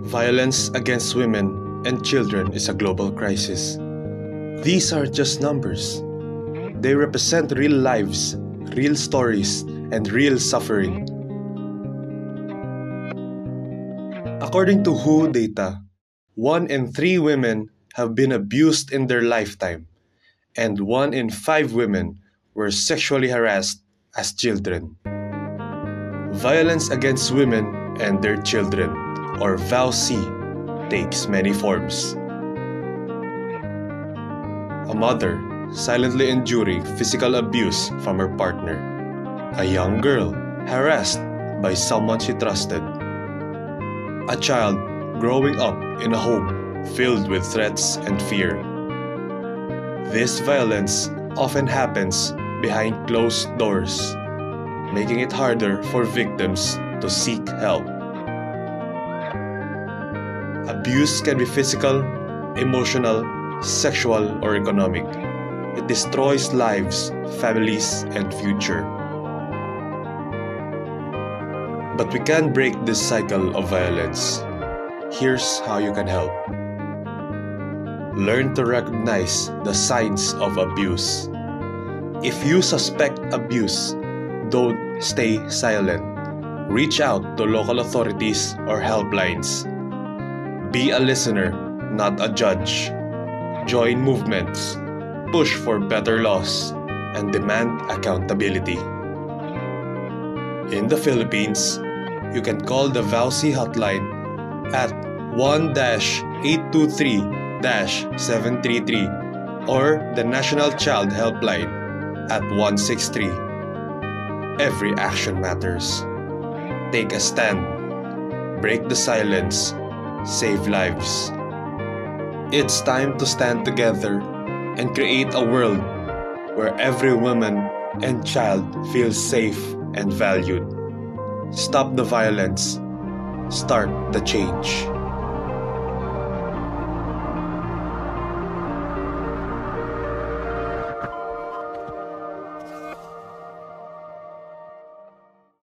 Violence against women and children is a global crisis. These are just numbers. They represent real lives, real stories, and real suffering. According to WHO data, 1 in 3 women have been abused in their lifetime, and 1 in 5 women were sexually harassed as children. Violence against women and their children, or VAUC, takes many forms. A mother silently enduring physical abuse from her partner. A young girl harassed by someone she trusted. A child growing up in a home filled with threats and fear. This violence often happens behind closed doors, making it harder for victims to seek help. Abuse can be physical, emotional, sexual, or economic. It destroys lives, families, and future. But we can break this cycle of violence. Here's how you can help. Learn to recognize the signs of abuse. If you suspect abuse, don't stay silent. Reach out to local authorities or helplines. Be a listener, not a judge. Join movements, push for better laws, and demand accountability. In the Philippines, you can call the VAUC hotline at 1-823-733 or the National Child Helpline at 163. Every action matters. Take a stand. Break the silence. Save lives. It's time to stand together and create a world where every woman and child feels safe and valued. Stop the violence. Start the change.